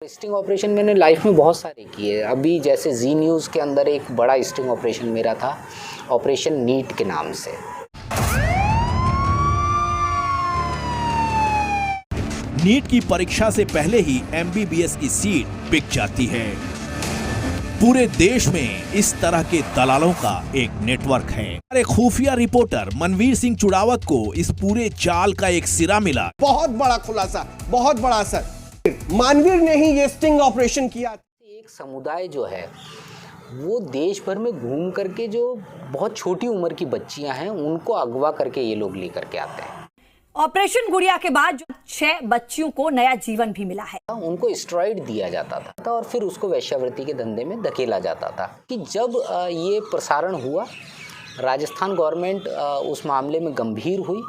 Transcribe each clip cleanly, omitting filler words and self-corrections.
Sting operation मैंने life में बहुत सारे किए। अभी जैसे जी न्यूज़ के अंदर एक बड़ा स्टिंग ऑपरेशन मेरा था, ऑपरेशन नीट के नाम से। नीट की परीक्षा से पहले ही एमबीबीएस की सीट बिक जाती है। पूरे देश में इस तरह के दलालों का एक नेटवर्क है। एक खुफिया रिपोर्टर मनवीर सिंह चुड़ावत को इस पूरे चाल का एक सिरा मिला। बहुत बड़ा खुलासा, बहुत बड़ा असर। मानवीर ने ही ये स्टिंग ऑपरेशन किया। एक समुदाय जो है वो देश भर में घूम करके जो बहुत छोटी उम्र की बच्चियां हैं उनको अगवा करके ये लोग लेकर के आते हैं। ऑपरेशन गुड़िया के बाद 6 बच्चियों को नया जीवन भी मिला है। उनको स्टेरॉइड दिया जाता था और फिर उसको वेश्यावृत्ति के धंधे में धकेला जाता था। कि जब ये प्रसारण हुआ, राजस्थान गवर्नमेंट उस मामले में गंभीर हुई।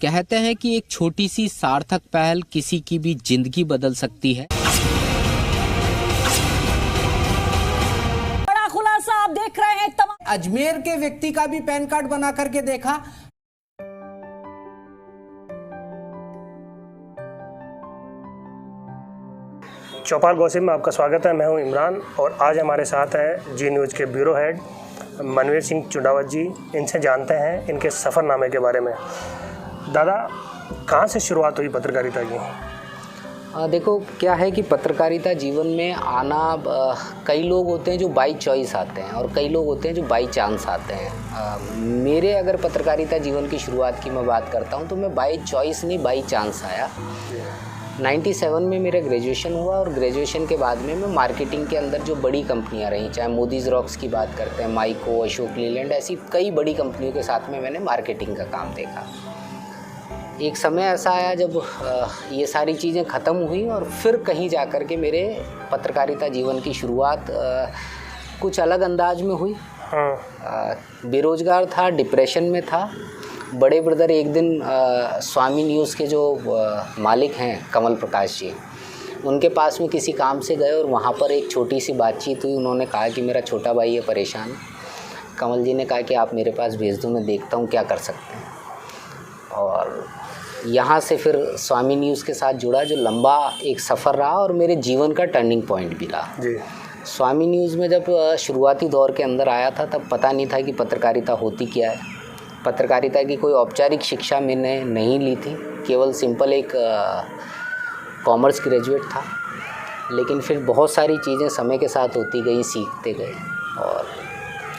कहते हैं कि एक छोटी सी सार्थक पहल किसी की भी जिंदगी बदल सकती है। बड़ा खुलासा आप देख रहे हैं। अजमेर के व्यक्ति का भी पैन कार्ड बना करके देखा। चौपाल गॉसिप में आपका स्वागत है। मैं हूं इमरान और आज हमारे साथ है जी न्यूज़ के ब्यूरो हेड मनवीर सिंह चुड़ावत जी। इनसे जानते हैं इनके सफ़रनामे के बारे में। दादा, कहां से शुरुआत हुई पत्रकारिता की? देखो क्या है कि पत्रकारिता जीवन में आना, कई लोग होते हैं जो बाई चॉइस आते हैं और कई लोग होते हैं जो बाई चांस आते हैं। मेरे अगर पत्रकारिता जीवन की शुरुआत की मैं बात करता हूं तो मैं बाई चॉइस नहीं, बाई चांस आया। 97 में मेरा ग्रेजुएशन हुआ और ग्रेजुएशन के बाद में मैं मार्केटिंग के अंदर जो बड़ी कंपनियां रहीं, चाहे मोदीज़ रॉक्स की बात करते हैं, माइको, अशोक लीलैंड, ऐसी कई बड़ी कंपनियों के साथ में मैंने मार्केटिंग का काम देखा। एक समय ऐसा आया जब ये सारी चीज़ें ख़त्म हुई और फिर कहीं जा कर के मेरे पत्रकारिता जीवन की शुरुआत कुछ अलग अंदाज में हुई। बेरोज़गार था, डिप्रेशन में था। बड़े ब्रदर एक दिन स्वामी न्यूज़ के जो मालिक हैं कमल प्रकाश जी, उनके पास में किसी काम से गए और वहाँ पर एक छोटी सी बातचीत हुई। उन्होंने कहा कि मेरा छोटा भाई है, परेशान। कमल जी ने कहा कि आप मेरे पास भेज दो, मैं देखता हूँ क्या कर सकते हैं। और यहाँ से फिर स्वामी न्यूज़ के साथ जुड़ा, जो लंबा एक सफ़र रहा और मेरे जीवन का टर्निंग पॉइंट भी रहा जी। स्वामी न्यूज़ में जब शुरुआती दौर के अंदर आया था तब पता नहीं था कि पत्रकारिता होती क्या है। पत्रकारिता की कोई औपचारिक शिक्षा मैंने नहीं ली थी, केवल सिंपल एक कॉमर्स ग्रेजुएट था। लेकिन फिर बहुत सारी चीज़ें समय के साथ होती गई, सीखते गए और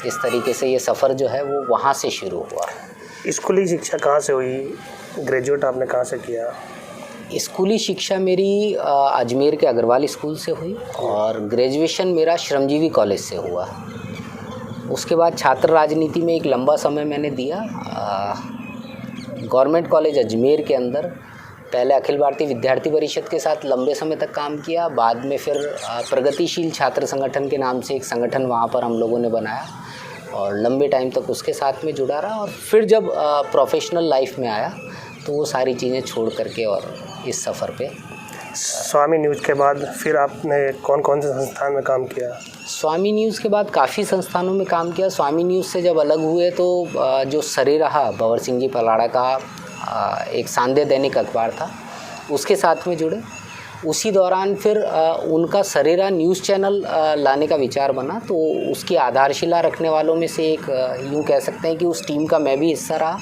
इस तरीके से ये सफ़र जो है वो वहाँ से शुरू हुआ। स्कूली शिक्षा कहाँ से हुई? ग्रेजुएट आपने कहाँ से किया? स्कूली शिक्षा मेरी अजमेर के अग्रवाल स्कूल से हुई और ग्रेजुएशन मेरा श्रमजीवी कॉलेज से हुआ। उसके बाद छात्र राजनीति में एक लंबा समय मैंने दिया। गवर्नमेंट कॉलेज अजमेर के अंदर पहले अखिल भारतीय विद्यार्थी परिषद के साथ लंबे समय तक काम किया। बाद में फिर प्रगतिशील छात्र संगठन के नाम से एक संगठन वहाँ पर हम लोगों ने बनाया और लंबे टाइम तक उसके साथ में जुड़ा रहा। और फिर जब प्रोफेशनल लाइफ में आया तो वो सारी चीज़ें छोड़ करके और इस सफ़र पे। स्वामी न्यूज़ के बाद फिर आपने कौन कौन से संस्थान में काम किया? स्वामी न्यूज़ के बाद काफ़ी संस्थानों में काम किया। स्वामी न्यूज़ से जब अलग हुए तो जो सरेराह भंवर सिंह जी पलाड़ा का एक सांध्य दैनिक अखबार था, उसके साथ में जुड़े। उसी दौरान फिर उनका सरेरा न्यूज़ चैनल लाने का विचार बना, तो उसकी आधारशिला रखने वालों में से एक यूँ कह सकते हैं कि उस टीम का मैं भी हिस्सा रहा।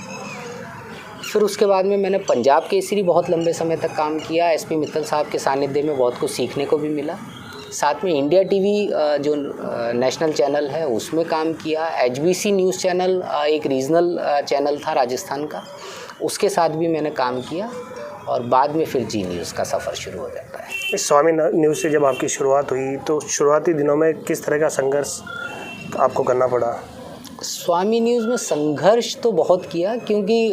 फिर उसके बाद में मैंने पंजाब केसरी बहुत लंबे समय तक काम किया। एसपी मित्तल साहब के सानिध्य में बहुत कुछ सीखने को भी मिला। साथ में इंडिया टीवी जो नेशनल चैनल है उसमें काम किया। एचबीसी न्यूज़ चैनल एक रीजनल चैनल था राजस्थान का, उसके साथ भी मैंने काम किया और बाद में फिर जी न्यूज़ का सफ़र शुरू हो जाता है। इस स्वामी न्यूज़ से जब आपकी शुरुआत हुई तो शुरुआती दिनों में किस तरह का संघर्ष आपको करना पड़ा? स्वामी न्यूज़ में संघर्ष तो बहुत किया, क्योंकि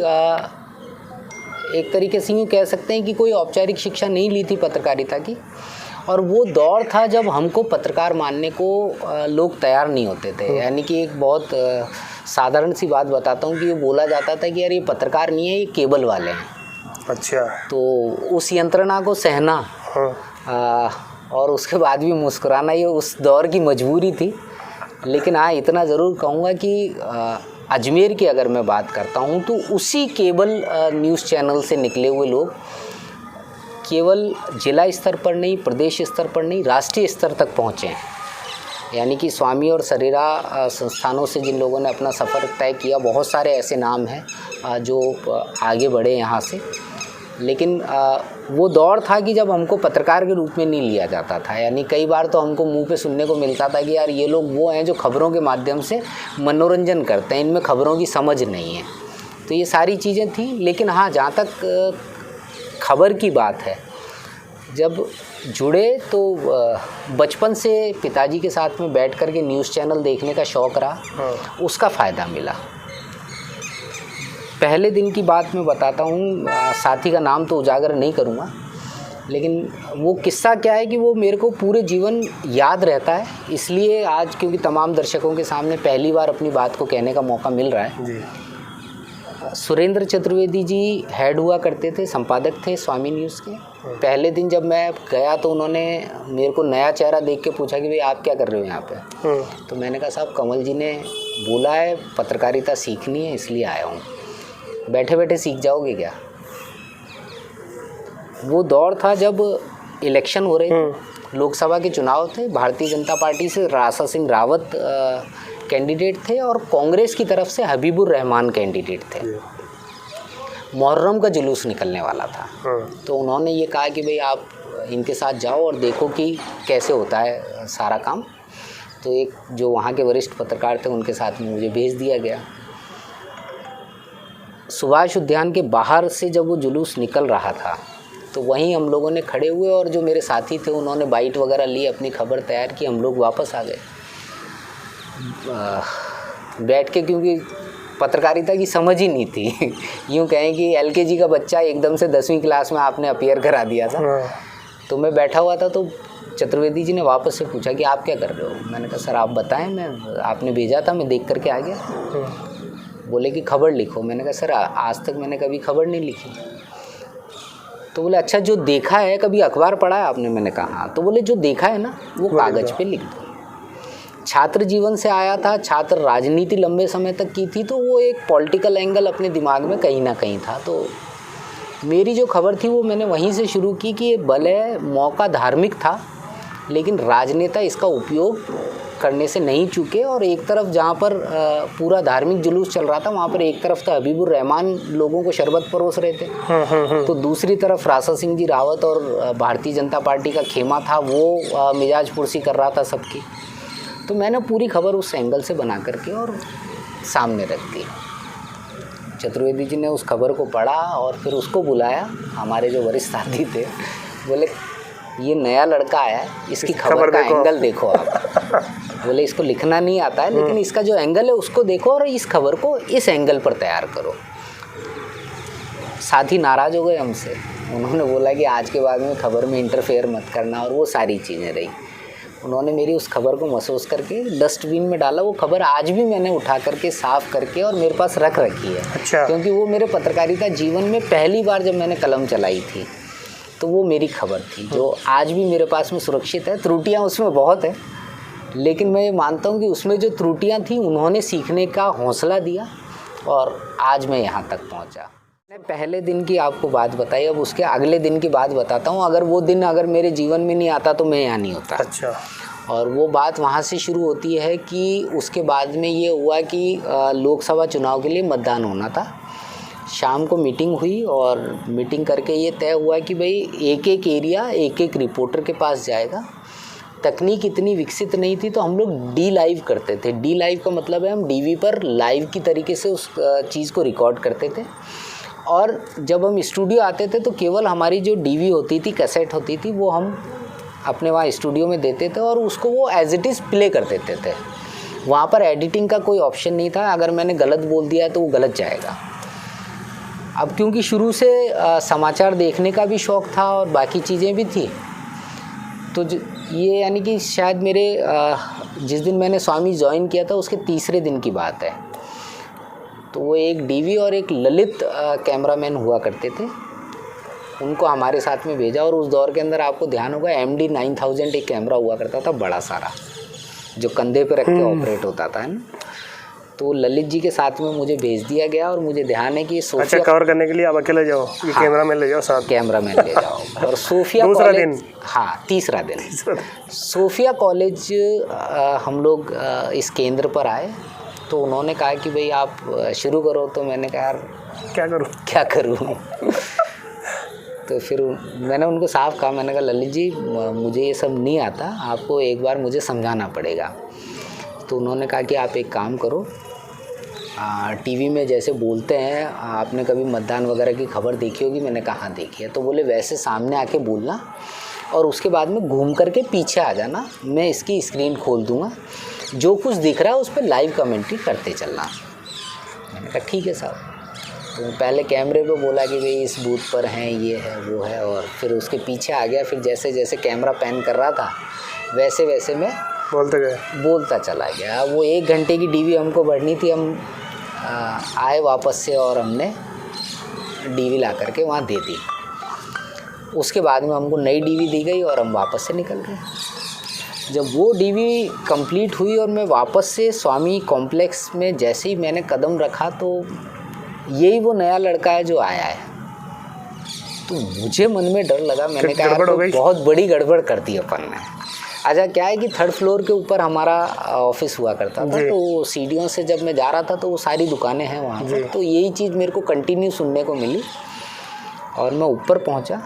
एक तरीके से यूँ कह सकते हैं कि कोई औपचारिक शिक्षा नहीं ली थी पत्रकारिता की। और वो दौर था जब हमको पत्रकार मानने को लोग तैयार नहीं होते थे। यानी कि एक बहुत साधारण सी बात बताता हूँ कि ये बोला जाता था कि यार ये पत्रकार नहीं है, ये केबल वाले हैं। अच्छा। तो उस यंत्रणा को सहना और उसके बाद भी मुस्कुराना, ये उस दौर की मजबूरी थी। लेकिन हाँ, इतना ज़रूर कहूँगा कि अजमेर की अगर मैं बात करता हूँ तो उसी केबल न्यूज़ चैनल से निकले हुए लोग केवल जिला स्तर पर नहीं, प्रदेश स्तर पर नहीं, राष्ट्रीय स्तर तक पहुँचे हैं। यानी कि स्वामी और सरीरा संस्थानों से जिन लोगों ने अपना सफ़र तय किया, बहुत सारे ऐसे नाम हैं जो आगे बढ़े यहाँ से। लेकिन वो दौर था कि जब हमको पत्रकार के रूप में नहीं लिया जाता था। यानी कई बार तो हमको मुंह पे सुनने को मिलता था कि यार ये लोग वो हैं जो खबरों के माध्यम से मनोरंजन करते हैं, इनमें खबरों की समझ नहीं है। तो ये सारी चीज़ें थी। लेकिन हाँ, जहाँ तक खबर की बात है, जब जुड़े तो बचपन से पिताजी के साथ में बैठ कर के न्यूज़ चैनल देखने का शौक़ रहा, उसका फ़ायदा मिला। पहले दिन की बात मैं बताता हूँ, साथी का नाम तो उजागर नहीं करूँगा, लेकिन वो किस्सा क्या है कि वो मेरे को पूरे जीवन याद रहता है। इसलिए आज क्योंकि तमाम दर्शकों के सामने पहली बार अपनी बात को कहने का मौका मिल रहा है जी। सुरेंद्र चतुर्वेदी जी हेड हुआ करते थे, संपादक थे स्वामी न्यूज़ के। पहले दिन जब मैं गया तो उन्होंने मेरे को नया चेहरा देख के पूछा कि भाई आप क्या कर रहे हो यहाँ पे। तो मैंने कहा साहब कमल जी ने बोला है पत्रकारिता सीखनी है इसलिए आया हूँ। बैठे बैठे सीख जाओगे क्या। वो दौर था जब इलेक्शन हो रहे थे, लोकसभा के चुनाव थे। भारतीय जनता पार्टी से रासा सिंह रावत कैंडिडेट थे और कांग्रेस की तरफ से हबीबुर रहमान कैंडिडेट थे। मुहर्रम का जुलूस निकलने वाला था। तो उन्होंने ये कहा कि भाई आप इनके साथ जाओ और देखो कि कैसे होता है सारा काम। तो एक जो वहाँ के वरिष्ठ पत्रकार थे उनके साथ में मुझे भेज दिया गया। सुभाष उद्यान के बाहर से जब वो जुलूस निकल रहा था तो वहीं हम लोगों ने खड़े हुए और जो मेरे साथी थे उन्होंने बाइट वगैरह ली, अपनी खबर तैयार की। हम लोग वापस आ गए बैठ के, क्योंकि पत्रकारिता की समझ ही नहीं थी। यूँ कहें कि एलकेजी का बच्चा एकदम से 10वीं क्लास में आपने अपीयर करा दिया था। तो मैं बैठा हुआ था तो चतुर्वेदी जी ने वापस से पूछा कि आप क्या कर रहे हो। मैंने कहा सर आप बताएं, मैं आपने भेजा था मैं देख करके आ गया। बोले कि खबर लिखो। मैंने कहा सर आज तक मैंने कभी खबर नहीं लिखी। तो बोले अच्छा जो देखा है कभी अखबार पढ़ा है आपने। मैंने कहा हाँ। तो बोले जो देखा है ना वो कागज़ पे लिख दो। छात्र जीवन से आया था, छात्र राजनीति लंबे समय तक की थी, तो वो एक पॉलिटिकल एंगल अपने दिमाग में कहीं ना कहीं था। तो मेरी जो खबर थी वो मैंने वहीं से शुरू की कि भले मौका धार्मिक था लेकिन राजनेता इसका उपयोग करने से नहीं चूके। और एक तरफ जहाँ पर पूरा धार्मिक जुलूस चल रहा था वहाँ पर एक तरफ तो हबीबुर रहमान लोगों को शरबत परोस रहे थे, तो दूसरी तरफ रासा सिंह जी रावत और भारतीय जनता पार्टी का खेमा था, वो मिजाज पुरसी कर रहा था सबकी। तो मैंने पूरी खबर उस एंगल से बना करके और सामने रख दी। चतुर्वेदी जी ने उस खबर को पढ़ा और फिर उसको बुलाया। हमारे जो वरिष्ठ साथी थे बोले ये नया लड़का आया है, इसकी खबर का एंगल देखो आप। बोले इसको लिखना नहीं आता है लेकिन इसका जो एंगल है उसको देखो और इस खबर को इस एंगल पर तैयार करो। साथी नाराज़ हो गए हमसे। उन्होंने बोला कि आज के बाद में खबर में इंटरफेयर मत करना और वो सारी चीज़ें रही। उन्होंने मेरी उस खबर को महसूस करके डस्टबिन में डाला। वो खबर आज भी मैंने उठा करके साफ़ करके और मेरे पास रख रखी है। अच्छा। क्योंकि वो मेरे पत्रकारिता जीवन में पहली बार जब मैंने कलम चलाई थी तो वो मेरी खबर थी जो आज भी मेरे पास में सुरक्षित है। त्रुटियां उसमें बहुत है लेकिन मैं ये मानता हूँ कि उसमें जो त्रुटियां थी उन्होंने सीखने का हौसला दिया और आज मैं यहाँ तक पहुँचा। मैंने पहले दिन की आपको बात बताई, अब उसके अगले दिन की बात बताता हूँ। अगर वो दिन अगर मेरे जीवन में नहीं आता तो मैं यहाँ नहीं होता। अच्छा। और वो बात वहाँ से शुरू होती है कि उसके बाद में ये हुआ कि लोकसभा चुनाव के लिए मतदान होना था। शाम को मीटिंग हुई और मीटिंग करके ये तय हुआ कि भाई एक एक एरिया एक एक रिपोर्टर के पास जाएगा। तकनीक इतनी विकसित नहीं थी तो हम लोग डी लाइव करते थे। डी लाइव का मतलब है हम डीवी पर लाइव की तरीके से उस चीज़ को रिकॉर्ड करते थे। और जब हम स्टूडियो आते थे तो केवल हमारी जो डीवी होती थी, कैसेट होती थी, वो हम अपने वहाँ स्टूडियो में देते थे और उसको वो एज इट इज़ प्ले कर देते थे। वहाँ पर एडिटिंग का कोई ऑप्शन नहीं था। अगर मैंने गलत बोल दिया तो वो गलत जाएगा। अब क्योंकि शुरू से समाचार देखने का भी शौक़ था और बाकी चीज़ें भी थी, तो ये यानी कि शायद मेरे जिस दिन मैंने स्वामी ज्वाइन किया था उसके तीसरे दिन की बात है। तो वो एक डीवी और एक ललित कैमरामैन हुआ करते थे, उनको हमारे साथ में भेजा। और उस दौर के अंदर आपको ध्यान होगा MD 9000 एक कैमरा हुआ करता था बड़ा सारा, जो कंधे पे रख के ऑपरेट होता था, है ना। तो ललित जी के साथ में मुझे भेज दिया गया और मुझे ध्यान है कि अच्छा, सोफिया कवर करने के लिए आप अकेले जाओ, ये हाँ, कैमरा मैन ले जाओ साथ, कैमरा मैन ले जाओ। और सोफिया दूसरा कॉलेज, दिन? हाँ, तीसरा दिन सोफिया कॉलेज हम लोग इस केंद्र पर आए तो उन्होंने कहा कि भाई आप शुरू करो। तो मैंने कहा यार क्या करूँ तो फिर मैंने उनको साफ कहा, मैंने कहा ललित जी मुझे ये सब नहीं आता, आपको एक बार मुझे समझाना पड़ेगा। तो उन्होंने कहा कि आप एक काम करो, टीवी में जैसे बोलते हैं, आपने कभी मतदान वगैरह की खबर देखी होगी। मैंने कहा हाँ देखी है। तो बोले वैसे सामने आके बोलना और उसके बाद में घूम करके पीछे आ जाना, मैं इसकी स्क्रीन खोल दूँगा, जो कुछ दिख रहा है उस पर लाइव कमेंट्री करते चलना। मैंने कहा ठीक है साहब। तो पहले कैमरे पे बोला कि भाई इस बूथ पर हैं, ये है वो है, और फिर उसके पीछे आ गया। फिर जैसे जैसे कैमरा पैन कर रहा था वैसे वैसे मैं बोलता चला गया। वो 1 घंटे की डीवी हमको भरनी थी। हम आए वापस से और हमने डीवी ला करके वहाँ दे दी। उसके बाद में हमको नई डीवी दी गई और हम वापस से निकल गए। जब वो डीवी कंप्लीट हुई और मैं वापस से स्वामी कॉम्प्लेक्स में जैसे ही मैंने कदम रखा तो यही वो नया लड़का है जो आया है। तो मुझे मन में डर लगा। मैंने कहा तो बहुत बड़ी गड़बड़ कर दी अपन ने। अच्छा क्या है कि 3rd फ्लोर के ऊपर हमारा ऑफिस हुआ करता था, तो सीढ़ियों से जब मैं जा रहा था तो वो सारी दुकानें हैं वहाँ पर। तो यही चीज़ मेरे को कंटिन्यू सुनने को मिली और मैं ऊपर पहुँचा।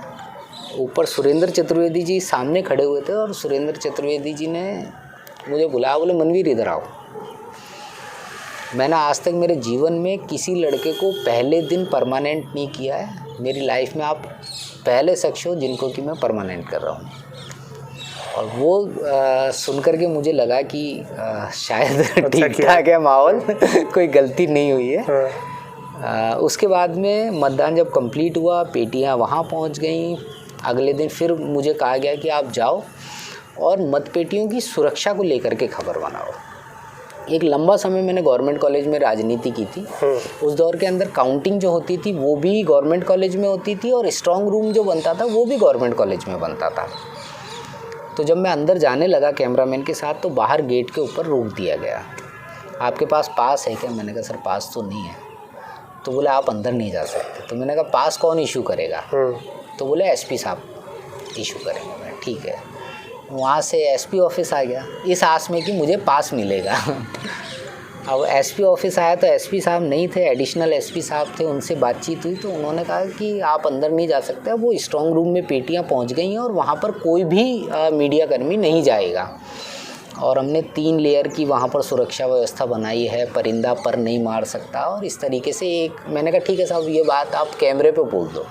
ऊपर सुरेंद्र चतुर्वेदी जी सामने खड़े हुए थे और सुरेंद्र चतुर्वेदी जी ने मुझे बुलाया, बोले मनवीर इधर आओ। मैंने आज तक मेरे जीवन में किसी लड़के को पहले दिन परमानेंट नहीं किया है। मेरी लाइफ में आप पहले शख्स हो जिनको कि मैं परमानेंट कर रहा हूँ। और वो सुन कर के मुझे लगा कि शायद ठीक ठाक है माहौल, कोई गलती नहीं हुई है। उसके बाद में मतदान जब कंप्लीट हुआ, पेटियाँ वहाँ पहुँच गई। अगले दिन फिर मुझे कहा गया कि आप जाओ और मतपेटियों की सुरक्षा को लेकर के खबर बनाओ। एक लंबा समय मैंने गवर्नमेंट कॉलेज में राजनीति की थी। उस दौर के अंदर काउंटिंग जो होती थी वो भी गवर्नमेंट कॉलेज में होती थी और स्ट्रांग रूम जो बनता था वो भी गवर्नमेंट कॉलेज में बनता था। तो जब मैं अंदर जाने लगा कैमरामैन के साथ तो बाहर गेट के ऊपर रोक दिया गया, आपके पास पास है क्या? मैंने कहा सर पास तो नहीं है। तो बोले आप अंदर नहीं जा सकते। तो मैंने कहा पास कौन इशू करेगा? तो बोले एसपी साहब इशू करेंगे। मैं ठीक है। वहाँ से एसपी ऑफिस आ गया इस आस में कि मुझे पास मिलेगा। अब एसपी ऑफिस आया तो एसपी साहब नहीं थे, एडिशनल एसपी साहब थे। उनसे बातचीत हुई तो उन्होंने कहा कि आप अंदर नहीं जा सकते। वो स्ट्रांग रूम में पेटियाँ पहुँच गई हैं और वहाँ पर कोई भी मीडिया कर्मी नहीं जाएगा। और हमने 3 लेयर की वहाँ पर सुरक्षा व्यवस्था बनाई है, परिंदा पर नहीं मार सकता। और इस तरीके से मैंने कहा ठीक है साहब ये बात आप कैमरे पे बोल दो।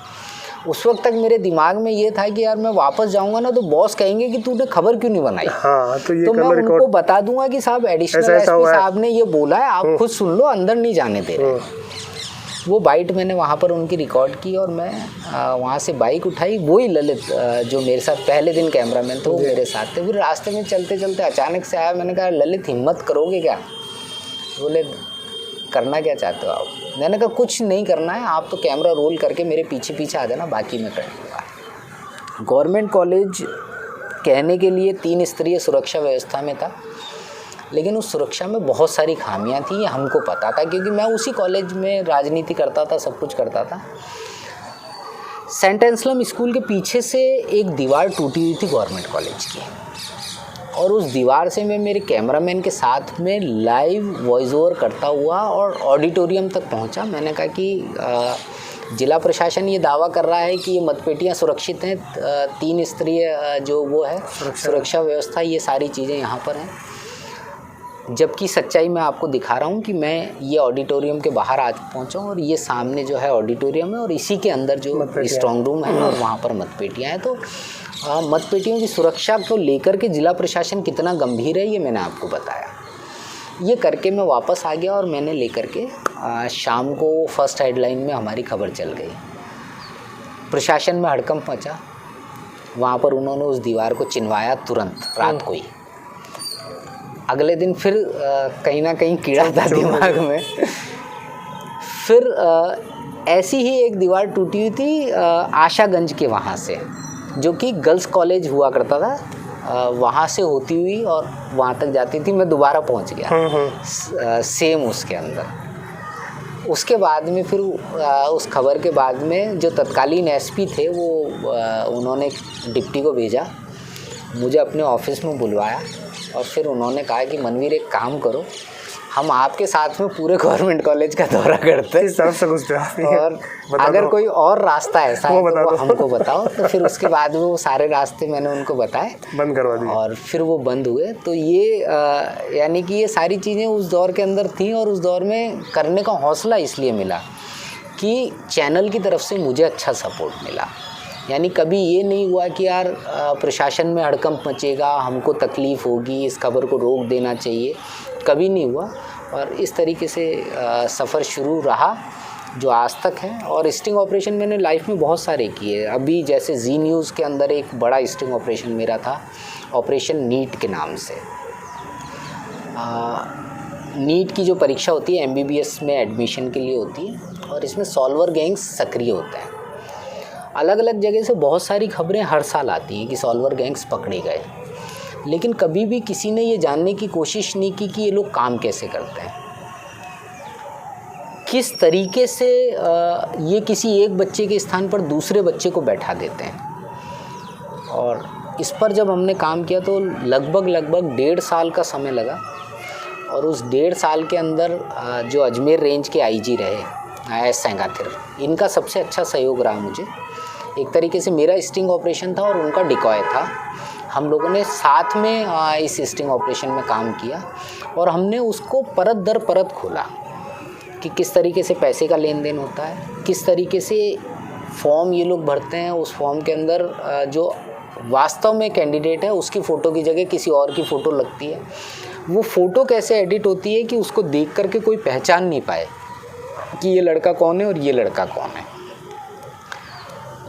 उस वक्त तक मेरे दिमाग में ये था कि यार मैं वापस जाऊंगा ना तो बॉस कहेंगे कि तूने खबर क्यों नहीं बनाई। हाँ, तो मैं उनको बता दूंगा कि साहब एडिशनल एसपी साहब ने ये बोला है, आप खुद सुन लो, अंदर नहीं जाने दे रहे। वो बाइट मैंने वहाँ पर उनकी रिकॉर्ड की और मैं वहाँ से बाइक उठाई। वही ललित जो मेरे साथ पहले दिन कैमरामैन थे वो मेरे साथ थे। फिर रास्ते में चलते चलते अचानक से आया। मैंने कहा ललित हिम्मत करोगे क्या? बोले करना क्या चाहते हो आप? मैंने कहा कुछ नहीं करना है, आप तो कैमरा रोल करके मेरे पीछे पीछे आ जाना, बाकी मैं कर लूँगा। गवर्नमेंट कॉलेज कहने के लिए 3 स्तरीय सुरक्षा व्यवस्था में था, लेकिन उस सुरक्षा में बहुत सारी खामियां थी। ये हमको पता था क्योंकि मैं उसी कॉलेज में राजनीति करता था, सब कुछ करता था। सेंट एंसलम स्कूल के पीछे से एक दीवार टूटी हुई थी गवर्नमेंट कॉलेज की, और उस दीवार से मैं मेरे कैमरामैन के साथ में लाइव वॉइस ओवर करता हुआ और ऑडिटोरियम तक पहुंचा। मैंने कहा कि जिला प्रशासन ये दावा कर रहा है कि ये मतपेटियाँ सुरक्षित हैं, 3 स्तरीय जो वो है सुरक्षा व्यवस्था, ये सारी चीज़ें यहाँ पर हैं। जबकि सच्चाई मैं आपको दिखा रहा हूँ कि मैं ये ऑडिटोरियम के बाहर आज पहुँचा और ये सामने जो है ऑडिटोरियम है और इसी के अंदर जो स्ट्रांग रूम है और वहाँ पर मतपेटियाँ हैं। तो मतपेटियों की सुरक्षा को लेकर के जिला प्रशासन कितना गंभीर है ये मैंने आपको बताया। ये करके मैं वापस आ गया और मैंने लेकर के शाम को फर्स्ट हेडलाइन में हमारी खबर चल गई। प्रशासन में हड़कंप मचा। वहाँ पर उन्होंने उस दीवार को चिनवाया तुरंत रात को ही। अगले दिन फिर कहीं ना कहीं कीड़ा था दिमाग में। फिर ऐसी ही एक दीवार टूटी हुई थी आशागंज के वहाँ से, जो कि गर्ल्स कॉलेज हुआ करता था वहाँ से होती हुई और वहाँ तक जाती थी, मैं दोबारा पहुँच गया सेम उसके अंदर। उसके बाद में फिर उस खबर के बाद में जो तत्कालीन एसपी थे वो उन्होंने डिप्टी को भेजा, मुझे अपने ऑफिस में बुलवाया और फिर उन्होंने कहा कि मनवीर एक काम करो, हम आपके साथ में पूरे गवर्नमेंट कॉलेज का दौरा करते हैं, और अगर कोई और रास्ता ऐसा है तो वो हमको बताओ। तो फिर उसके बाद वो सारे रास्ते मैंने उनको बताए, बंद करवा दिए और फिर वो बंद हुए। तो ये यानी कि ये सारी चीज़ें उस दौर के अंदर थी और उस दौर में करने का हौसला इसलिए मिला कि चैनल की तरफ से मुझे अच्छा सपोर्ट मिला। यानी कभी ये नहीं हुआ कि यार प्रशासन में हड़कंप मचेगा, हमको तकलीफ़ होगी, इस खबर को रोक देना चाहिए, कभी नहीं हुआ। और इस तरीके से सफ़र शुरू रहा जो आज तक है। और स्टिंग ऑपरेशन मैंने लाइफ में बहुत सारे किए। अभी जैसे जी न्यूज़ के अंदर एक बड़ा स्टिंग ऑपरेशन मेरा था, ऑपरेशन नीट के नाम से। नीट की जो परीक्षा होती है MBBS में एडमिशन के लिए होती है और इसमें सॉल्वर गैंग्स सक्रिय होते हैं। अलग अलग जगह से बहुत सारी खबरें हर साल आती हैं कि सॉल्वर गैंग्स पकड़े गए, लेकिन कभी भी किसी ने ये जानने की कोशिश नहीं की कि ये लोग काम कैसे करते हैं, किस तरीके से ये किसी एक बच्चे के स्थान पर दूसरे बच्चे को बैठा देते हैं। और इस पर जब हमने काम किया तो लगभग 1.5 साल का समय लगा। और उस 1.5 साल के अंदर जो अजमेर रेंज के IG रहे एस सेंगाथिर, इनका सबसे अच्छा सहयोग रहा मुझे। एक तरीके से मेरा स्टिंग ऑपरेशन था और उनका डिकॉय था। हम लोगों ने साथ में इस स्टिंग ऑपरेशन में काम किया और हमने उसको परत दर परत खोला कि किस तरीके से पैसे का लेन देन होता है, किस तरीके से फॉर्म ये लोग भरते हैं, उस फॉर्म के अंदर जो वास्तव में कैंडिडेट है उसकी फ़ोटो की जगह किसी और की फ़ोटो लगती है, वो फ़ोटो कैसे एडिट होती है कि उसको देख करके कोई पहचान नहीं पाए कि ये लड़का कौन है और ये लड़का कौन है।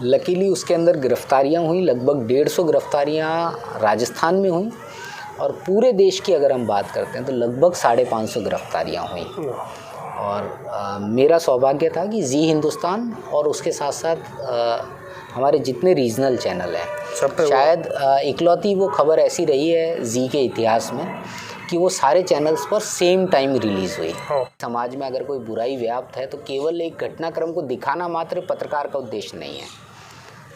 लकीली उसके अंदर गिरफ्तारियां हुई, लगभग 150 गिरफ्तारियां राजस्थान में हुई और पूरे देश की अगर हम बात करते हैं तो लगभग 550 गिरफ्तारियां हुई। और मेरा सौभाग्य था कि जी हिंदुस्तान और उसके साथ साथ हमारे जितने रीजनल चैनल हैं, शायद इकलौती वो खबर ऐसी रही है जी के इतिहास में कि वो सारे चैनल्स पर सेम टाइम रिलीज़ हुई। समाज में अगर कोई बुराई व्याप्त है तो केवल एक घटनाक्रम को दिखाना मात्र पत्रकार का उद्देश्य नहीं है।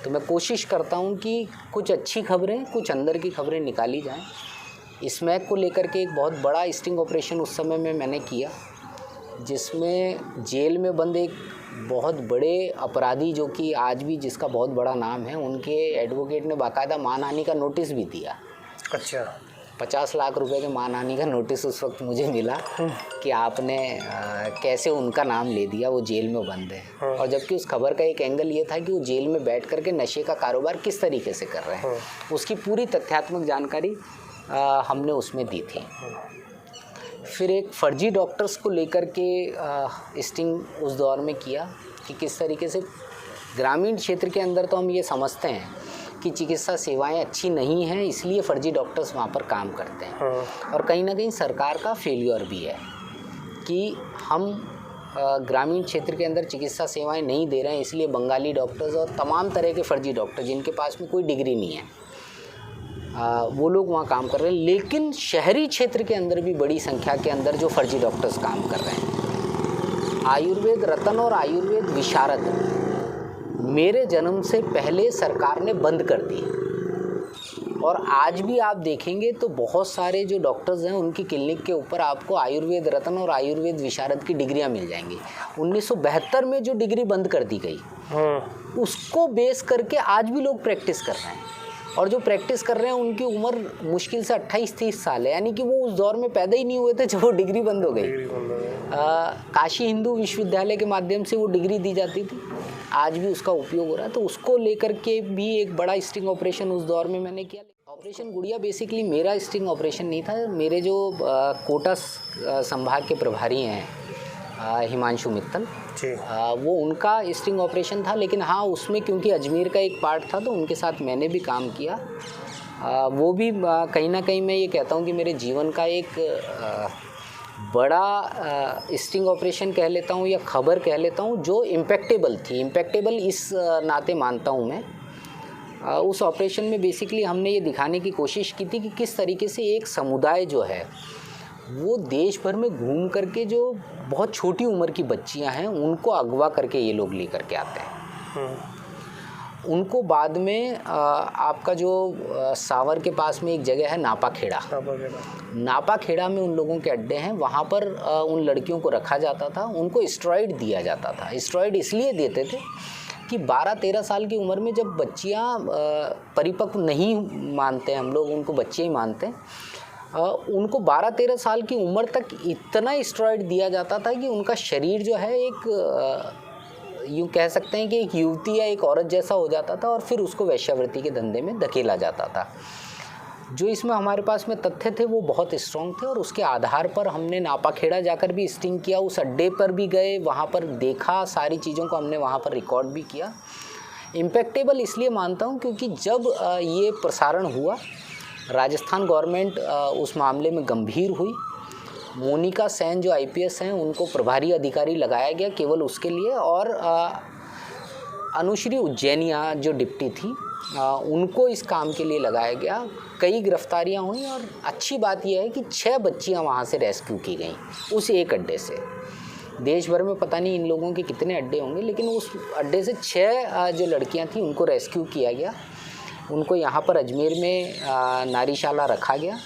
तो मैं कोशिश करता हूँ कि कुछ अच्छी खबरें, कुछ अंदर की खबरें निकाली जाएं। स्मैक को लेकर के एक बहुत बड़ा स्टिंग ऑपरेशन उस समय में मैंने किया, जिसमें जेल में बंद एक बहुत बड़े अपराधी जो कि आज भी जिसका बहुत बड़ा नाम है, उनके एडवोकेट ने बाकायदा मानहानि का नोटिस भी दिया। अच्छा। 50 लाख रुपए के मानहानि का नोटिस उस वक्त मुझे मिला कि आपने कैसे उनका नाम ले दिया, वो जेल में बंद है। और जबकि उस खबर का एक एंगल ये था कि वो जेल में बैठ करके नशे का कारोबार किस तरीके से कर रहे हैं, उसकी पूरी तथ्यात्मक जानकारी हमने उसमें दी थी। फिर एक फर्जी डॉक्टर्स को लेकर के स्टिंग उस दौर में किया कि किस तरीके से ग्रामीण क्षेत्र के अंदर तो हम ये समझते हैं कि चिकित्सा सेवाएं अच्छी नहीं हैं, इसलिए फर्जी डॉक्टर्स वहाँ पर काम करते हैं। और कहीं ना कहीं सरकार का फेलियर भी है कि हम ग्रामीण क्षेत्र के अंदर चिकित्सा सेवाएं नहीं दे रहे हैं, इसलिए बंगाली डॉक्टर्स और तमाम तरह के फर्जी डॉक्टर जिनके पास में कोई डिग्री नहीं है, वो लोग वहाँ काम कर रहे हैं। लेकिन शहरी क्षेत्र के अंदर भी बड़ी संख्या के अंदर जो फर्जी डॉक्टर्स काम कर रहे हैं। आयुर्वेद रत्न और आयुर्वेद विशारद मेरे जन्म से पहले सरकार ने बंद कर दी, और आज भी आप देखेंगे तो बहुत सारे जो डॉक्टर्स हैं उनकी क्लिनिक के ऊपर आपको आयुर्वेद रत्न और आयुर्वेद विशारद की डिग्रियां मिल जाएंगी। 1972 में जो डिग्री बंद कर दी गई, उसको बेस करके आज भी लोग प्रैक्टिस कर रहे हैं, और जो प्रैक्टिस कर रहे हैं उनकी उम्र मुश्किल से 28-30 साल है, यानी कि वो उस दौर में पैदा ही नहीं हुए थे जब वो डिग्री बंद हो गई। काशी हिंदू विश्वविद्यालय के माध्यम से वो डिग्री दी जाती थी, आज भी उसका उपयोग हो रहा है। तो उसको लेकर के भी एक बड़ा स्टिंग ऑपरेशन उस दौर में मैंने किया। ऑपरेशन गुड़िया बेसिकली मेरा स्टिंग ऑपरेशन नहीं था, मेरे जो कोटा संभाग के प्रभारी हैं हिमांशु मित्तल, वो उनका स्टिंग ऑपरेशन था। लेकिन हाँ, उसमें क्योंकि अजमेर का एक पार्ट था तो उनके साथ मैंने भी काम किया। वो भी कहीं ना कहीं मैं ये कहता हूँ कि मेरे जीवन का एक बड़ा स्टिंग ऑपरेशन कह लेता हूँ या खबर कह लेता हूँ जो इम्पैक्टेबल थी। इम्पैक्टेबल इस नाते मानता हूँ मैं उस ऑपरेशन में बेसिकली हमने ये दिखाने की कोशिश की थी कि किस तरीके से एक समुदाय जो है वो देश भर में घूम करके जो बहुत छोटी उम्र की बच्चियां हैं उनको अगवा करके ये लोग ले करके आते हैं। उनको बाद में आपका जो सावर के पास में एक जगह है नापा खेड़ा में उन लोगों के अड्डे हैं, वहाँ पर उन लड़कियों को रखा जाता था, उनको स्टेरॉइड दिया जाता था। स्टेरॉइड इसलिए देते थे कि 12-13 साल की उम्र में जब बच्चियाँ परिपक्व नहीं मानते हैं, हम लोग उनको बच्चे ही मानते हैं, उनको 12-13 साल की उम्र तक इतना स्टेरॉइड दिया जाता था कि उनका शरीर जो है एक यूँ कह सकते हैं कि एक युवती या एक औरत जैसा हो जाता था और फिर उसको वेश्यावृत्ति के धंधे में धकेला जाता था। जो इसमें हमारे पास में तथ्य थे वो बहुत स्ट्रॉन्ग थे और उसके आधार पर हमने नापाखेड़ा जाकर भी स्टिंग किया, उस अड्डे पर भी गए, वहाँ पर देखा, सारी चीज़ों को हमने वहाँ पर रिकॉर्ड भी किया। इम्पैक्टेबल इसलिए मानता हूँ क्योंकि जब ये प्रसारण हुआ, राजस्थान गवर्नमेंट उस मामले में गंभीर हुई। मोनिका सेन जो IPS हैं उनको प्रभारी अधिकारी लगाया गया केवल उसके लिए, और अनुश्री उज्जैनिया जो डिप्टी थी उनको इस काम के लिए लगाया गया। कई गिरफ्तारियां हुई और अच्छी बात यह है कि 6 बच्चियां वहां से रेस्क्यू की गई उस एक अड्डे से। देश भर में पता नहीं इन लोगों के कितने अड्डे होंगे, लेकिन उस अड्डे से 6 जो लड़कियां थी उनको रेस्क्यू किया गया। उनको यहाँ पर अजमेर में नारीशाला रखा गया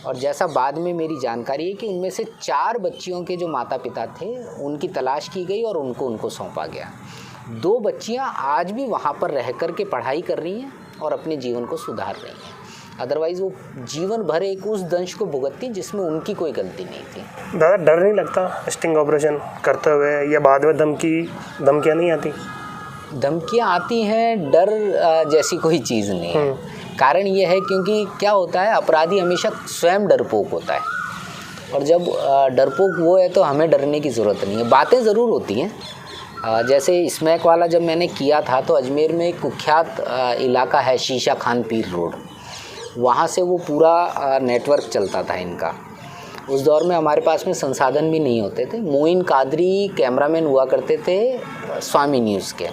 और जैसा बाद में मेरी जानकारी है कि उनमें से 4 बच्चियों के जो माता पिता थे उनकी तलाश की गई और उनको सौंपा गया। 2 बच्चियां आज भी वहाँ पर रह कर के पढ़ाई कर रही हैं और अपने जीवन को सुधार रही हैं। अदरवाइज़ वो जीवन भर एक उस दंश को भुगतती जिसमें उनकी कोई गलती नहीं थी। दादा, डर नहीं लगता स्टिंग ऑपरेशन करते हुए या बाद में धमकियाँ नहीं आती? धमकियाँ आती हैं, डर जैसी कोई चीज़ नहीं है। कारण ये है क्योंकि क्या होता है, अपराधी हमेशा स्वयं डरपोक होता है और जब डरपोक वो है तो हमें डरने की ज़रूरत नहीं है। बातें ज़रूर होती हैं। जैसे स्मैक वाला जब मैंने किया था तो अजमेर में एक कुख्यात इलाका है शीशा खान पीर रोड, वहाँ से वो पूरा नेटवर्क चलता था इनका। उस दौर में हमारे पास में संसाधन भी नहीं होते थे। मोइन कादरी कैमरामैन हुआ करते थे स्वामी न्यूज़ के।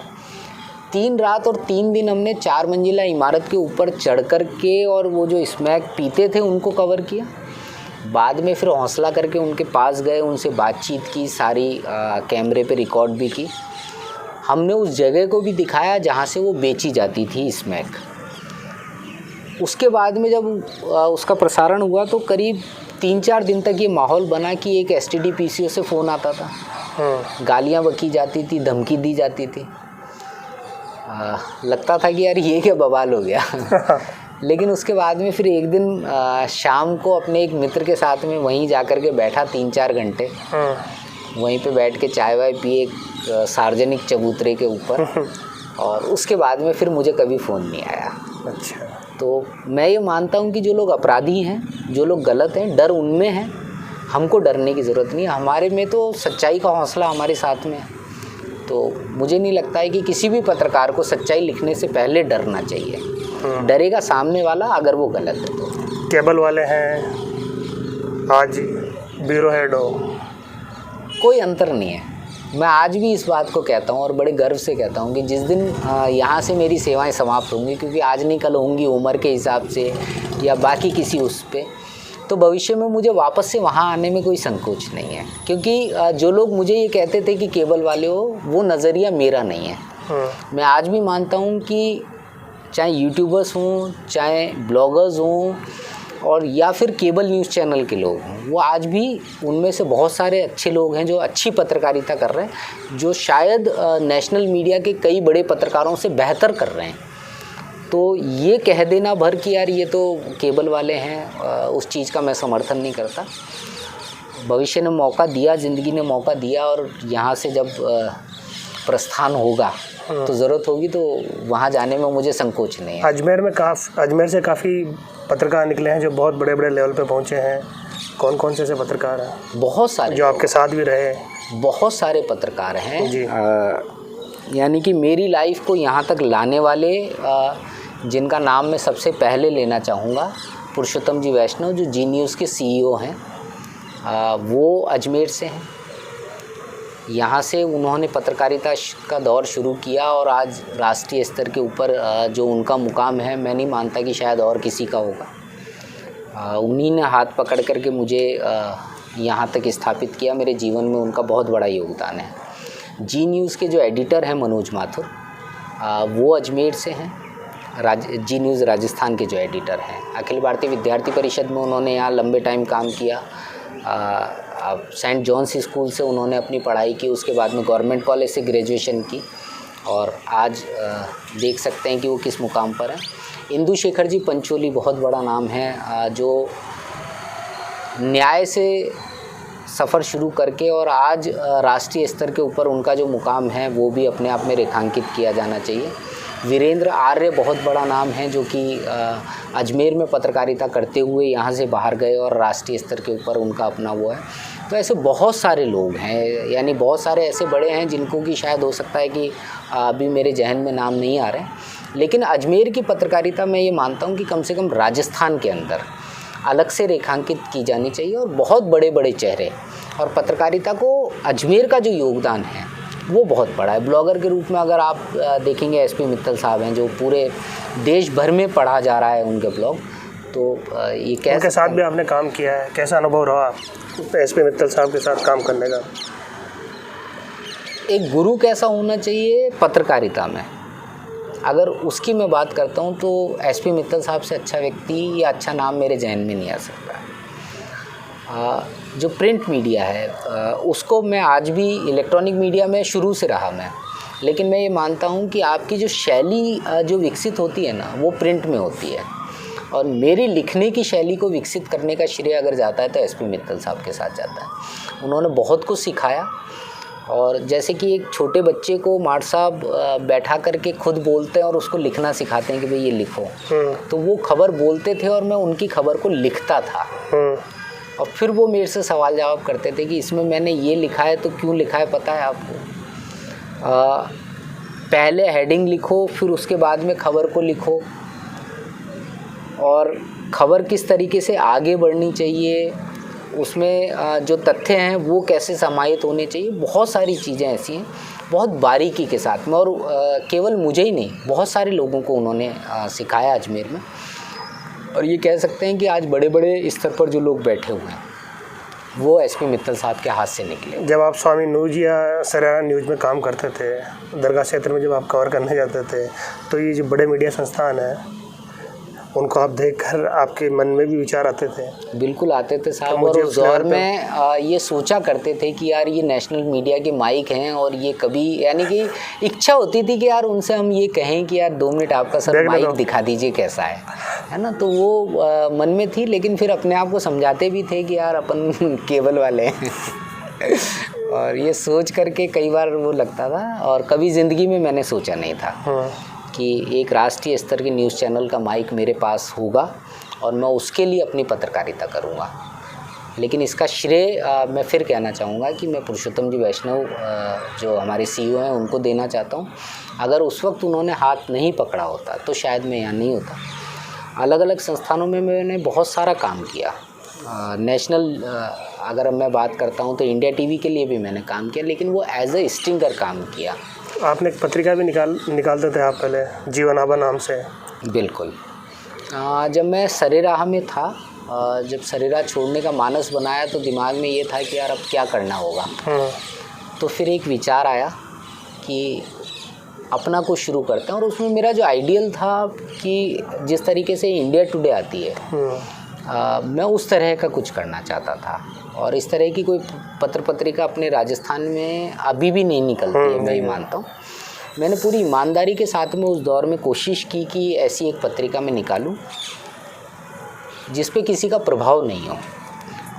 3 रात और 3 दिन हमने 4 मंजिला इमारत के ऊपर चढ़ कर के और वो जो स्मैक पीते थे उनको कवर किया। बाद में फिर हौसला करके उनके पास गए, उनसे बातचीत की, सारी कैमरे पे रिकॉर्ड भी की। हमने उस जगह को भी दिखाया जहाँ से वो बेची जाती थी स्मैक। उसके बाद में जब उसका प्रसारण हुआ तो करीब 3-4 दिन तक ये माहौल बना कि एक STD PCO से फ़ोन आता था, गालियाँ बकी जाती थी, धमकी दी जाती थी। लगता था कि यार ये क्या बवाल हो गया। लेकिन उसके बाद में फिर एक दिन शाम को अपने एक मित्र के साथ में वहीं जा कर के बैठा 3-4 घंटे, वहीं पे बैठ के चाय वाय पिए एक सार्वजनिक चबूतरे के ऊपर, और उसके बाद में फिर मुझे कभी फ़ोन नहीं आया। अच्छा। तो मैं ये मानता हूँ कि जो लोग अपराधी हैं, जो लोग गलत हैं, डर उनमें है, हमको डरने की ज़रूरत नहीं है। हमारे में तो सच्चाई का हौसला हमारे साथ में है। तो मुझे नहीं लगता है कि किसी भी पत्रकार को सच्चाई लिखने से पहले डरना चाहिए। डरेगा सामने वाला अगर वो गलत है तो। केबल वाले हैं, आज ब्यूरो हेड हो, कोई अंतर नहीं है। मैं आज भी इस बात को कहता हूँ और बड़े गर्व से कहता हूँ कि जिस दिन यहाँ से मेरी सेवाएं समाप्त होंगी, क्योंकि आज नहीं कल होंगी उम्र के हिसाब से या बाकी किसी उस पे, तो भविष्य में मुझे वापस से वहाँ आने में कोई संकोच नहीं है। क्योंकि जो लोग मुझे ये कहते थे कि केबल वाले हो, वो नज़रिया मेरा नहीं है। मैं आज भी मानता हूँ कि चाहे यूट्यूबर्स हों, चाहे ब्लॉगर्स हों और या फिर केबल न्यूज़ चैनल के लोग हों, वो आज भी उनमें से बहुत सारे अच्छे लोग हैं जो अच्छी पत्रकारिता कर रहे हैं, जो शायद नेशनल मीडिया के कई बड़े पत्रकारों से बेहतर कर रहे हैं। तो ये कह देना भर कि यार ये तो केबल वाले हैं, उस चीज़ का मैं समर्थन नहीं करता। भविष्य ने मौका दिया, ज़िंदगी ने मौका दिया, और यहाँ से जब प्रस्थान होगा तो ज़रूरत होगी तो वहाँ जाने में मुझे संकोच नहीं है। अजमेर से काफ़ी पत्रकार निकले हैं जो बहुत बड़े बड़े लेवल पे पहुँचे हैं। कौन कौन से पत्रकार हैं? बहुत सारे जो आपके साथ भी रहे। बहुत सारे पत्रकार हैं जी। यानी कि मेरी लाइफ को यहाँ तक लाने वाले जिनका नाम मैं सबसे पहले लेना चाहूँगा, पुरुषोत्तम जी वैष्णव जो जी न्यूज़ के CEO हैं, वो अजमेर से हैं। यहाँ से उन्होंने पत्रकारिता का दौर शुरू किया और आज राष्ट्रीय स्तर के ऊपर जो उनका मुकाम है, मैं नहीं मानता कि शायद और किसी का होगा। उन्हीं ने हाथ पकड़ करके मुझे यहाँ तक स्थापित किया। मेरे जीवन में उनका बहुत बड़ा योगदान है। जी न्यूज़ के जो एडिटर हैं मनोज माथुर, वो अजमेर से हैं। जी न्यूज़ राजस्थान के जो एडिटर हैं, अखिल भारतीय विद्यार्थी परिषद में उन्होंने यहाँ लंबे टाइम काम किया। सेंट जॉन्स स्कूल से उन्होंने अपनी पढ़ाई की, उसके बाद में गवर्नमेंट कॉलेज से ग्रेजुएशन की और आज देख सकते हैं कि वो किस मुकाम पर हैं। इंदु शेखर जी पंचोली बहुत बड़ा नाम है, जो न्याय से सफ़र शुरू करके और आज राष्ट्रीय स्तर के ऊपर उनका जो मुकाम है वो भी अपने आप में रेखांकित किया जाना चाहिए। वीरेंद्र आर्य बहुत बड़ा नाम है, जो कि अजमेर में पत्रकारिता करते हुए यहाँ से बाहर गए और राष्ट्रीय स्तर के ऊपर उनका अपना वो है। तो ऐसे बहुत सारे लोग हैं, यानी बहुत सारे ऐसे बड़े हैं जिनको कि शायद हो सकता है कि अभी मेरे जहन में नाम नहीं आ रहे हैं, लेकिन अजमेर की पत्रकारिता मैं ये मानता हूँ कि कम से कम राजस्थान के अंदर अलग से रेखांकित की जानी चाहिए और बहुत बड़े बड़े चेहरे, और पत्रकारिता को अजमेर का जो योगदान है वो बहुत बड़ा है। ब्लॉगर के रूप में अगर आप देखेंगे, एसपी मित्तल साहब हैं जो पूरे देश भर में पढ़ा जा रहा है उनके ब्लॉग, तो ये कैसे उनके साथ भी आपने काम किया है, कैसा अनुभव रहा एसपी मित्तल साहब के साथ काम करने का? एक गुरु कैसा होना चाहिए पत्रकारिता में, अगर उसकी मैं बात करता हूँ तो एसपी मित्तल साहब से अच्छा व्यक्ति या अच्छा नाम मेरे जहन में नहीं आ सकता। जो प्रिंट मीडिया है उसको मैं आज भी, इलेक्ट्रॉनिक मीडिया में शुरू से रहा मैं, लेकिन मैं ये मानता हूँ कि आपकी जो शैली जो विकसित होती है ना वो प्रिंट में होती है, और मेरी लिखने की शैली को विकसित करने का श्रेय अगर जाता है तो एसपी मित्तल साहब के साथ जाता है। उन्होंने बहुत कुछ सिखाया, और जैसे कि एक छोटे बच्चे को मार्ट साहब बैठा करके खुद बोलते हैं और उसको लिखना सिखाते हैं कि भाई ये लिखो, तो वो खबर बोलते थे और मैं उनकी खबर को लिखता था, और फिर वो मेरे से सवाल जवाब करते थे कि इसमें मैंने ये लिखा है तो क्यों लिखा है पता है आपको? पहले हेडिंग लिखो, फिर उसके बाद में खबर को लिखो, और खबर किस तरीके से आगे बढ़नी चाहिए, उसमें जो तथ्य हैं वो कैसे समाहित होने चाहिए। बहुत सारी चीज़ें ऐसी हैं बहुत बारीकी के साथ में, और केवल मुझे ही नहीं, बहुत सारे लोगों को उन्होंने सिखाया अजमेर में। और ये कह सकते हैं कि आज बड़े बड़े स्तर पर जो लोग बैठे हुए हैं वो एसपी मित्तल साहब के हाथ से निकले। जब आप स्वामी न्यूज़ या सरेरा न्यूज़ में काम करते थे, दरगाह क्षेत्र में जब आप कवर करने जाते थे, तो ये जो बड़े मीडिया संस्थान हैं उनको आप देखकर आपके मन में भी विचार आते थे? बिल्कुल आते थे साहब, और उस दौर में ये सोचा करते थे कि यार ये नेशनल मीडिया के माइक हैं, और ये कभी, यानी कि इच्छा होती थी कि यार उनसे हम ये कहें कि यार 2 मिनट आपका सर माइक दिखा दीजिए कैसा है ना। तो वो मन में थी, लेकिन फिर अपने आप को समझाते भी थे कि यार अपन केबल वाले हैं और ये सोच करके कई बार वो लगता था, और कभी ज़िंदगी में मैंने सोचा नहीं था कि एक राष्ट्रीय स्तर के न्यूज़ चैनल का माइक मेरे पास होगा और मैं उसके लिए अपनी पत्रकारिता करूँगा। लेकिन इसका श्रेय मैं फिर कहना चाहूँगा कि मैं पुरुषोत्तम जी वैष्णव जो हमारे सीईओ हैं उनको देना चाहता हूँ। अगर उस वक्त उन्होंने हाथ नहीं पकड़ा होता तो शायद मैं यहाँ नहीं होता। अलग अलग संस्थानों में मैंने बहुत सारा काम किया। नेशनल अगर मैं बात करता हूँ तो इंडिया टीवी के लिए भी मैंने काम किया, लेकिन वो एज ए स्टिंगर काम किया। आपने एक पत्रिका भी निकालते थे आप पहले, जीवन आभा नाम से? बिल्कुल। जब मैं सरेराह में था, जब सरेराह छोड़ने का मानस बनाया तो दिमाग में ये था कि यार अब क्या करना होगा। तो फिर एक विचार आया कि अपना कुछ शुरू करते हैं, और उसमें मेरा जो आइडियल था कि जिस तरीके से इंडिया टुडे आती है मैं उस तरह का कुछ करना चाहता था। और इस तरह की कोई पत्रिका अपने राजस्थान में अभी भी नहीं निकलती है, मैं ये मानता हूँ। मैंने पूरी ईमानदारी के साथ में उस दौर में कोशिश की कि ऐसी एक पत्रिका मैं निकालूं जिस पे किसी का प्रभाव नहीं हो,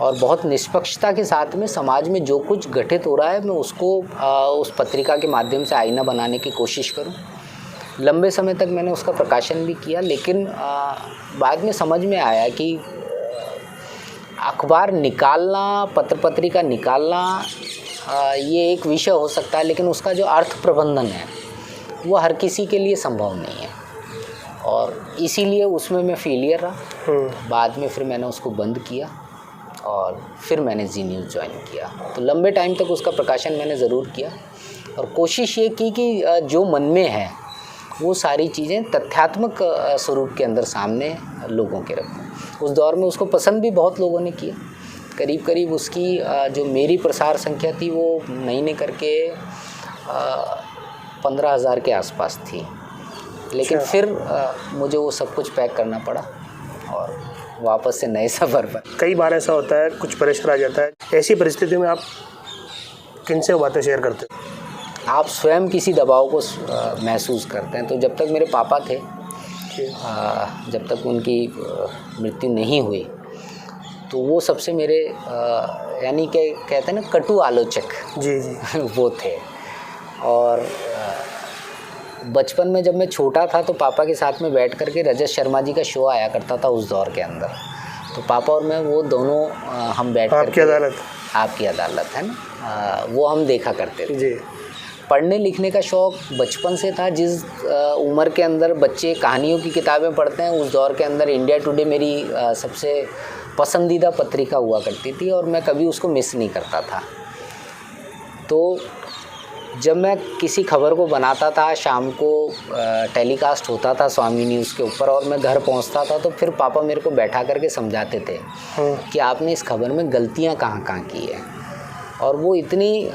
और बहुत निष्पक्षता के साथ में समाज में जो कुछ घटित हो रहा है मैं उसको उस पत्रिका के माध्यम से आईना बनाने की कोशिश करूं। लंबे समय तक मैंने उसका प्रकाशन भी किया, लेकिन बाद में समझ में आया कि अखबार निकालना, पत्रिका निकालना ये एक विषय हो सकता है, लेकिन उसका जो अर्थ प्रबंधन है वो हर किसी के लिए संभव नहीं है, और इसीलिए उसमें मैं फेलियर रहा। बाद में फिर मैंने उसको बंद किया, और फिर मैंने जी न्यूज़ ज्वाइन किया। तो लंबे टाइम तक उसका प्रकाशन मैंने ज़रूर किया और कोशिश ये की कि जो मन में है वो सारी चीज़ें तथ्यात्मक स्वरूप के अंदर सामने लोगों के रखूँ। उस दौर में उसको पसंद भी बहुत लोगों ने किया। करीब करीब उसकी जो मेरी प्रसार संख्या थी वो नहीं करके 15,000 के आसपास थी। लेकिन फिर मुझे वो सब कुछ पैक करना पड़ा और वापस से नए सफ़र पर। कई बार ऐसा होता है, कुछ प्रेशर आ जाता है, ऐसी परिस्थिति में आप किनसे बातें शेयर करते हो? आप स्वयं किसी दबाव को महसूस करते हैं। तो जब तक मेरे पापा थे, जब तक उनकी मृत्यु नहीं हुई, तो वो सबसे मेरे यानी कि कहते हैं ना कटु आलोचक। जी जी वो थे। और बचपन में जब मैं छोटा था तो पापा के साथ में बैठ कर के रजत शर्मा जी का शो आया करता था उस दौर के अंदर। तो पापा और मैं वो दोनों हम बैठ कर आपकी अदालत है ना, वो हम देखा करते थे। जी। पढ़ने लिखने का शौक़ बचपन से था। जिस उम्र के अंदर बच्चे कहानियों की किताबें पढ़ते हैं, उस दौर के अंदर इंडिया टुडे मेरी सबसे पसंदीदा पत्रिका हुआ करती थी और मैं कभी उसको मिस नहीं करता था। तो जब मैं किसी खबर को बनाता था, शाम को टेलीकास्ट होता था स्वामी न्यूज़ के ऊपर और मैं घर पहुंचता था, तो फिर पापा मेरे को बैठा करके समझाते थे कि आपने इस खबर में गलतियां कहाँ की है। और वो इतनी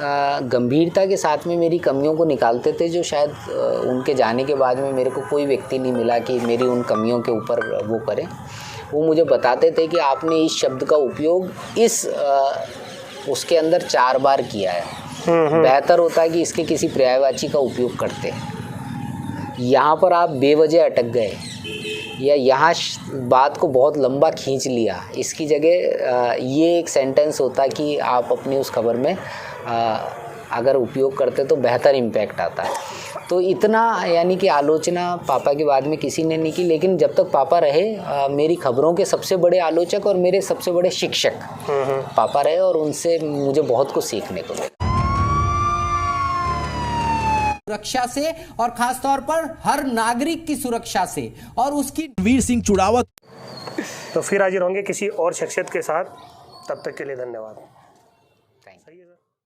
गंभीरता के साथ में मेरी कमियों को निकालते थे जो शायद उनके जाने के बाद में मेरे को कोई व्यक्ति नहीं मिला कि मेरी उन कमियों के ऊपर वो करे। वो मुझे बताते थे कि आपने इस शब्द का उपयोग इस उसके अंदर 4 बार किया है, बेहतर होता है कि इसके किसी पर्यायवाची का उपयोग करते। यहाँ पर आप बेवजह अटक गए या यहाँ बात को बहुत लंबा खींच लिया, इसकी जगह ये एक सेंटेंस होता कि आप अपनी उस खबर में अगर उपयोग करते तो बेहतर इम्पैक्ट आता है। तो इतना यानी कि आलोचना पापा के बाद में किसी ने नहीं की। लेकिन जब तक पापा रहे मेरी खबरों के सबसे बड़े आलोचक और मेरे सबसे बड़े शिक्षक पापा रहे और उनसे मुझे बहुत कुछ सीखने को मिला। सुरक्षा से और खास तौर पर हर नागरिक की सुरक्षा से और उसकी रणवीर सिंह चुड़ावत। तो फिर हाजिर होंगे किसी और शख्सियत के साथ। तब तक के लिए धन्यवाद।